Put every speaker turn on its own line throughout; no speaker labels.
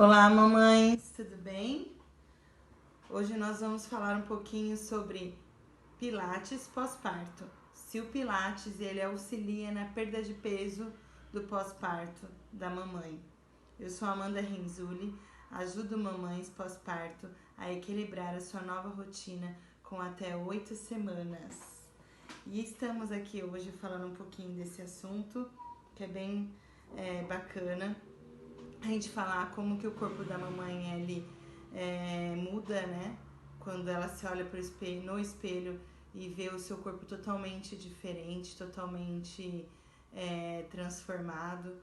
Olá, mamães, tudo bem? Hoje nós vamos falar um pouquinho sobre Pilates pós-parto. Se o Pilates ele auxilia na perda de peso do pós-parto da mamãe. Eu sou Amanda Renzulli, ajudo mamães pós-parto a equilibrar a sua nova rotina com até 8 semanas. E estamos aqui hoje falando um pouquinho desse assunto que é bem bacana. A gente falar como que o corpo da mamãe ele muda, né? Quando ela se olha no espelho e vê o seu corpo totalmente diferente, totalmente transformado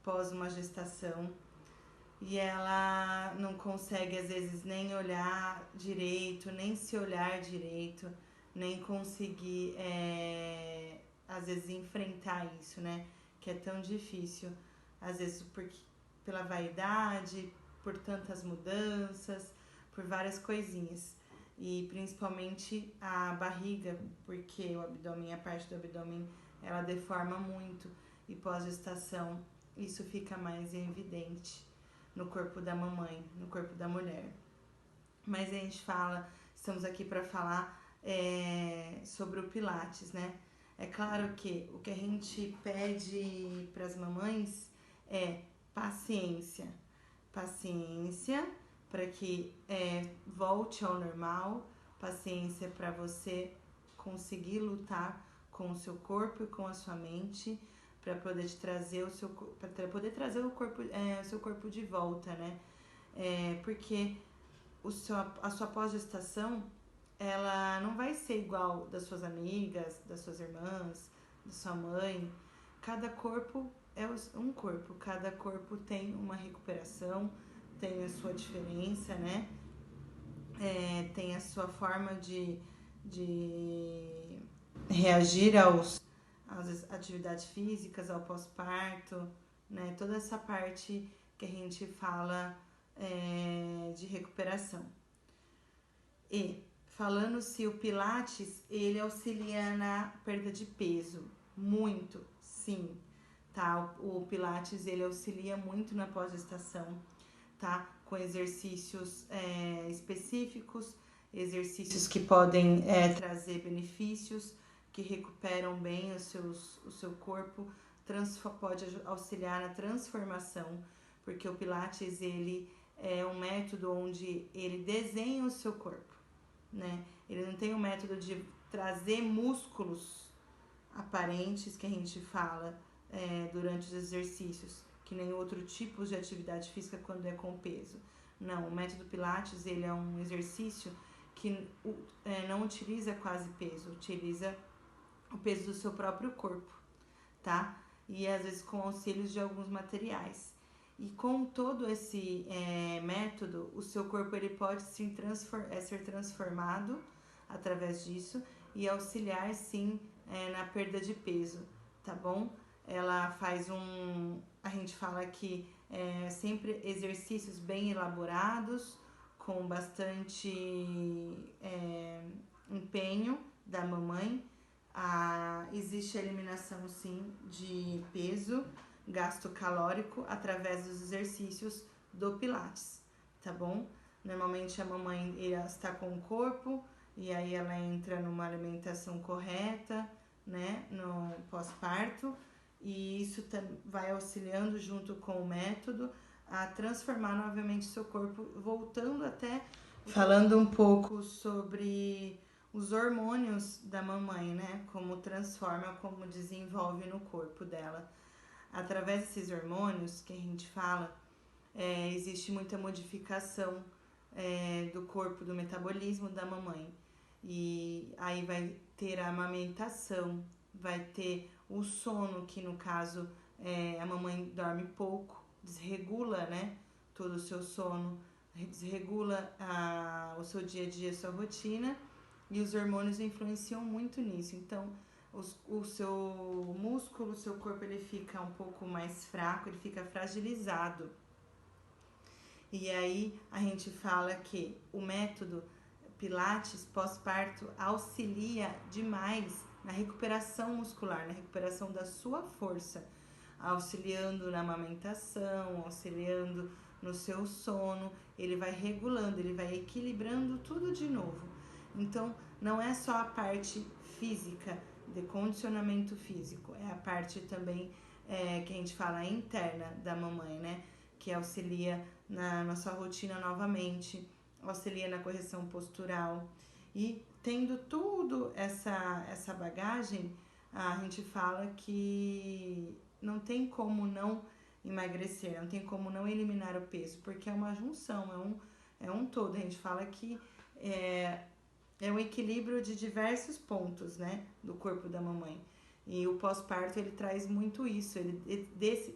pós uma gestação. E ela não consegue, às vezes, nem olhar direito, nem se olhar direito, nem conseguir, às vezes, enfrentar isso, né? Que é tão difícil, às vezes, pela vaidade, por tantas mudanças, por várias coisinhas. E principalmente a barriga, porque o abdômen, a parte do abdômen, ela deforma muito e pós-gestação isso fica mais evidente no corpo da mamãe, no corpo da mulher. Mas a gente estamos aqui para falar sobre o Pilates, né? É claro que o que a gente pede para as mamães é paciência. Paciência para que volte ao normal, paciência para você conseguir lutar com o seu corpo e com a sua mente para poder trazer o seu corpo de volta, né? Porque a sua pós-gestação ela não vai ser igual das suas amigas, das suas irmãs, da sua mãe. Cada corpo é um corpo, cada corpo tem uma recuperação, tem a sua diferença, né? Tem a sua forma de reagir às atividades físicas, ao pós-parto, né? Toda essa parte que a gente fala de recuperação. E falando se o Pilates, ele auxilia na perda de peso, muito, sim, tá? O Pilates, ele auxilia muito na pós-gestação, tá? Com exercícios específicos, exercícios que podem trazer benefícios, que recuperam bem o seu corpo, pode auxiliar na transformação, porque o Pilates, ele é um método onde ele desenha o seu corpo, né? Ele não tem um método de trazer músculos aparentes que a gente fala durante os exercícios, que nem outro tipo de atividade física quando é com peso. Não, o método Pilates ele é um exercício que não utiliza quase peso, utiliza o peso do seu próprio corpo, tá? E às vezes com auxílios de alguns materiais. E com todo esse método, o seu corpo ele pode ser transformado através disso e auxiliar sim na perda de peso, tá bom? Ela faz a gente fala que sempre exercícios bem elaborados, com bastante empenho da mamãe. Existe a eliminação sim de peso, gasto calórico através dos exercícios do Pilates, tá bom? Normalmente a mamãe está com o corpo e aí ela entra numa alimentação correta, né, no pós-parto, e isso vai auxiliando junto com o método a transformar novamente seu corpo, voltando até falando um pouco sobre os hormônios da mamãe, né, como transforma, como desenvolve no corpo dela. Através desses hormônios que a gente fala, existe muita modificação do corpo, do metabolismo da mamãe. E aí vai ter a amamentação, vai ter o sono, que no caso a mamãe dorme pouco, desregula, né, todo o seu sono, desregula o seu dia a dia, a sua rotina, e os hormônios influenciam muito nisso. Então, o seu músculo, o seu corpo, ele fica um pouco mais fraco, ele fica fragilizado. E aí a gente fala que o método Pilates pós-parto auxilia demais na recuperação muscular, na recuperação da sua força, auxiliando na amamentação, auxiliando no seu sono, ele vai regulando, ele vai equilibrando tudo de novo. Então, não é só a parte física, de condicionamento físico, é a parte também que a gente fala interna da mamãe, né? Que auxilia na sua rotina novamente, auxilia na correção postural. E tendo tudo essa bagagem, a gente fala que não tem como não emagrecer, não tem como não eliminar o peso, porque é uma junção, é um todo. A gente fala que é um equilíbrio de diversos pontos, né, do corpo da mamãe. E o pós-parto, ele traz muito isso,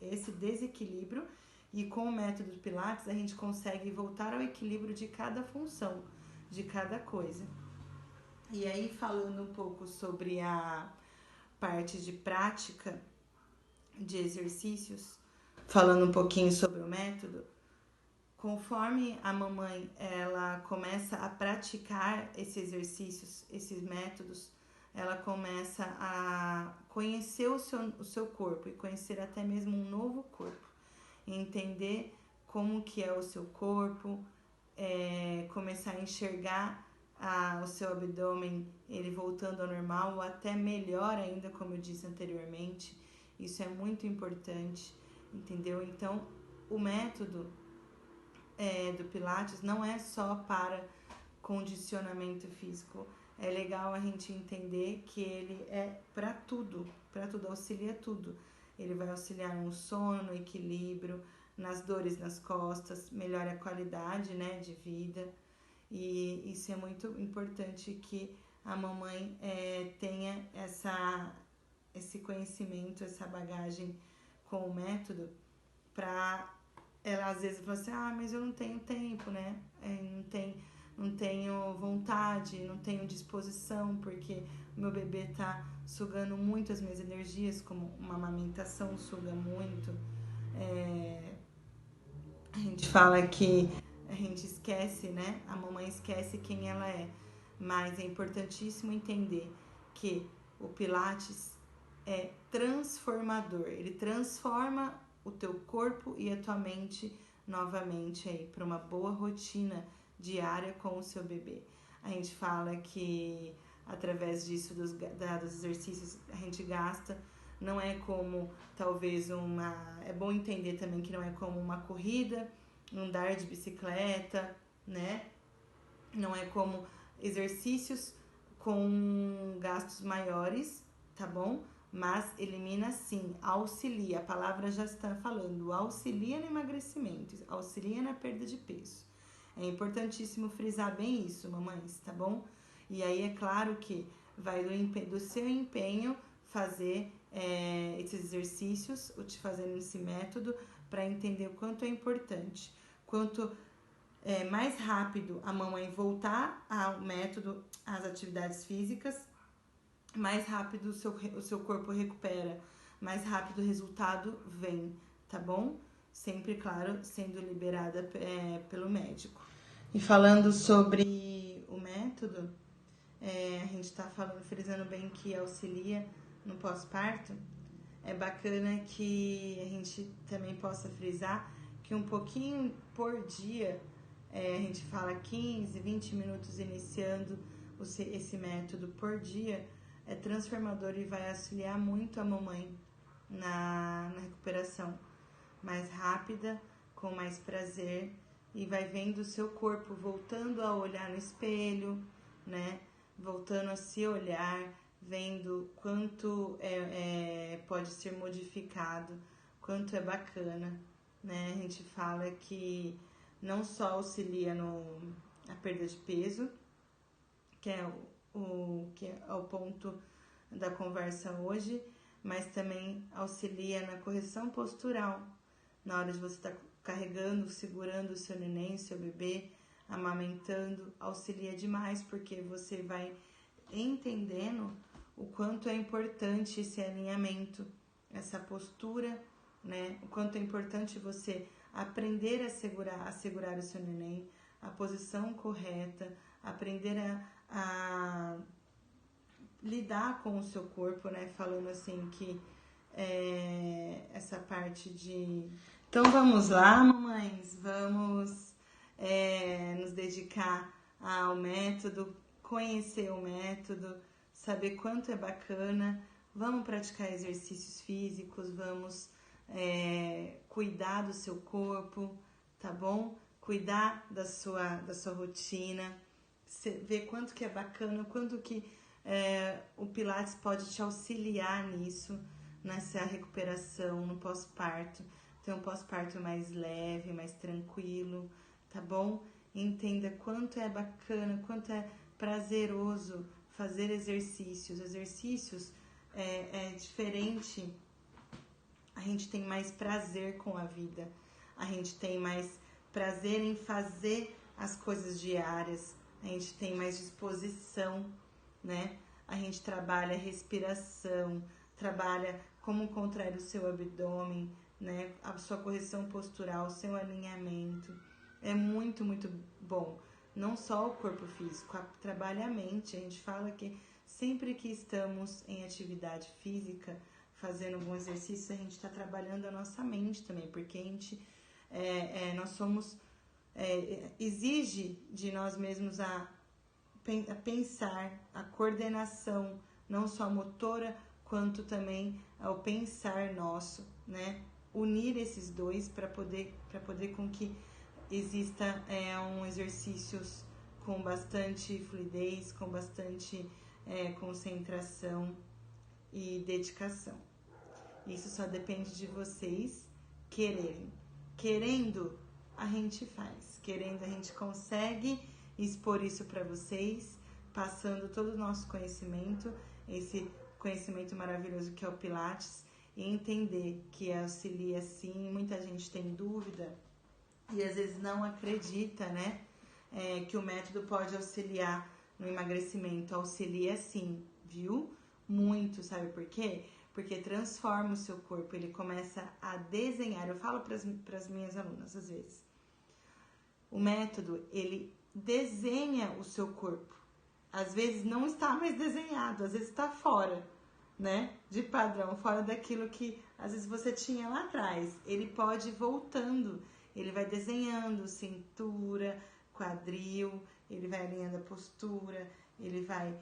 esse desequilíbrio, e com o método Pilates a gente consegue voltar ao equilíbrio de cada função, de cada coisa. E aí, falando um pouco sobre a parte de prática de exercícios, falando um pouquinho sobre o método, conforme a mamãe ela começa a praticar esses exercícios, esses métodos, ela começa a conhecer o seu corpo e conhecer até mesmo um novo corpo, entender como que é o seu corpo, começar a enxergar o seu abdômen, ele voltando ao normal, ou até melhor ainda, como eu disse anteriormente. Isso é muito importante, entendeu? Então, o método do Pilates não é só para condicionamento físico. É legal a gente entender que ele é para tudo, auxilia tudo. Ele vai auxiliar no sono, no equilíbrio, nas dores nas costas, melhora a qualidade, né, de vida. E isso é muito importante que a mamãe tenha esse conhecimento, essa bagagem com o método, para ela às vezes fala assim, mas eu não tenho tempo, né? Não tenho vontade, não tenho disposição, porque o meu bebê tá sugando muito as minhas energias, como uma amamentação suga muito. A gente fala que a gente esquece, né? A mamãe esquece quem ela é. Mas é importantíssimo entender que o Pilates é transformador. Ele transforma o teu corpo e a tua mente novamente aí para uma boa rotina diária com o seu bebê. A gente fala que através disso dos exercícios a gente gasta, não é como talvez é bom entender também que não é como uma corrida, andar de bicicleta, né? Não é como exercícios com gastos maiores, tá bom? Mas elimina sim, auxilia, a palavra já está falando, auxilia no emagrecimento, auxilia na perda de peso. É importantíssimo frisar bem isso, mamães, tá bom? E aí é claro que vai do seu empenho fazer esses exercícios, fazendo esse método, para entender o quanto é importante. Quanto mais rápido a mamãe voltar ao método, às atividades físicas, mais rápido o seu corpo recupera, mais rápido o resultado vem, tá bom? Sempre, claro, sendo liberada pelo médico. E falando sobre o método, a gente está frisando bem que auxilia no pós-parto. É bacana que a gente também possa frisar que um pouquinho por dia, a gente fala 15, 20 minutos iniciando esse método por dia, é transformador e vai auxiliar muito a mamãe na recuperação mais rápida, com mais prazer, e vai vendo o seu corpo voltando a olhar no espelho, né? Voltando a se olhar, vendo quanto pode ser modificado, quanto é bacana, né? A gente fala que não só auxilia a perda de peso, que é o ponto da conversa hoje, mas também auxilia na correção postural, na hora de você estar carregando, segurando o seu neném, seu bebê, amamentando, auxilia demais, porque você vai entendendo o quanto é importante esse alinhamento, essa postura, né? O quanto é importante você aprender a segurar o seu neném, a posição correta, aprender a lidar com o seu corpo, né? Falando assim que essa parte de Então vamos lá, mamães, vamos nos dedicar ao método, conhecer o método, saber quanto é bacana, vamos praticar exercícios físicos, vamos cuidar do seu corpo, tá bom? Cuidar da sua rotina, ver quanto que é bacana, quanto que o Pilates pode te auxiliar nisso, nessa recuperação, no pós-parto. Ter um pós-parto mais leve, mais tranquilo, tá bom? Entenda quanto é bacana, quanto é prazeroso fazer exercícios. Exercícios é diferente, a gente tem mais prazer com a vida, a gente tem mais prazer em fazer as coisas diárias, a gente tem mais disposição, né? A gente trabalha respiração, trabalha como contrair o seu abdômen, né? A sua correção postural, o seu alinhamento. É muito, muito bom. Não só o corpo físico, trabalha a mente. A gente fala que sempre que estamos em atividade física, fazendo algum exercício, a gente está trabalhando a nossa mente também, porque a gente, nós somos, exige de nós mesmos a pensar, a coordenação, não só motora, quanto também ao pensar nosso, né? Unir esses dois para poder com que exista um exercícios com bastante fluidez, com bastante concentração e dedicação. Isso só depende de vocês quererem. Querendo, a gente faz. Querendo, a gente consegue expor isso para vocês, passando todo o nosso conhecimento, esse conhecimento maravilhoso que é o Pilates, e entender que auxilia sim. Muita gente tem dúvida e às vezes não acredita, né? Que o método pode auxiliar no emagrecimento. Auxilia sim, viu? Muito, sabe por quê? Porque transforma o seu corpo, ele começa a desenhar. Eu falo para as minhas alunas às vezes. O método, ele desenha o seu corpo. Às vezes não está mais desenhado, às vezes está fora, né? De padrão, fora daquilo que às vezes você tinha lá atrás. Ele pode ir voltando, ele vai desenhando cintura, quadril, ele vai alinhando a postura, ele vai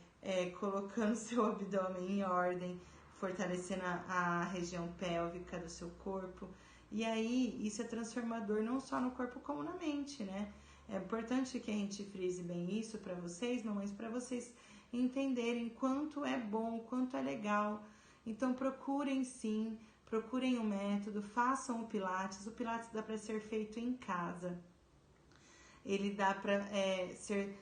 colocando seu abdômen em ordem, fortalecendo a região pélvica do seu corpo. E aí, isso é transformador não só no corpo como na mente, né? É importante que a gente frise bem isso para vocês, mamães, para vocês entenderem quanto é bom, quanto é legal. Então, procurem sim, procurem o método, façam o Pilates. O Pilates dá para ser feito em casa. Ele dá para ser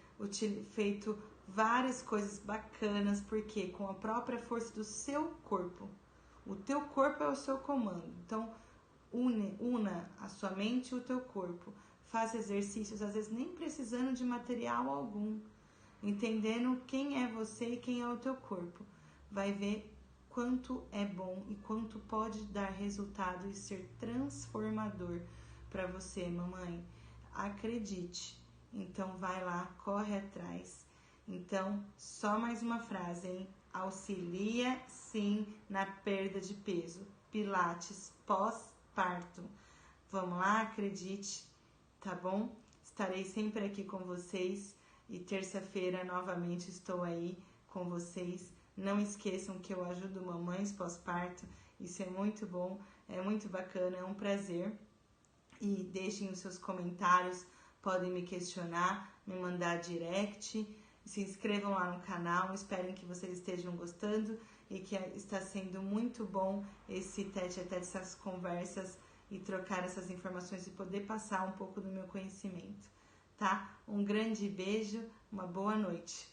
feito várias coisas bacanas, porque com a própria força do seu corpo. O teu corpo é o seu comando. Então, una a sua mente e o teu corpo. Faça exercícios, às vezes nem precisando de material algum. Entendendo quem é você e quem é o teu corpo. Vai ver quanto é bom e quanto pode dar resultado e ser transformador para você, mamãe. Acredite. Então, vai lá, corre atrás. Então, só mais uma frase, hein? Auxilia, sim, na perda de peso. Pilates pós-parto. Vamos lá, acredite, tá bom? Estarei sempre aqui com vocês e terça-feira novamente estou aí com vocês. Não esqueçam que eu ajudo mamães pós-parto. Isso é muito bom, é muito bacana, é um prazer. E deixem os seus comentários, podem me questionar, me mandar direct. Se inscrevam lá no canal, espero que vocês estejam gostando e que está sendo muito bom esse tete-a-tete, essas conversas e trocar essas informações e poder passar um pouco do meu conhecimento, tá? Um grande beijo, uma boa noite.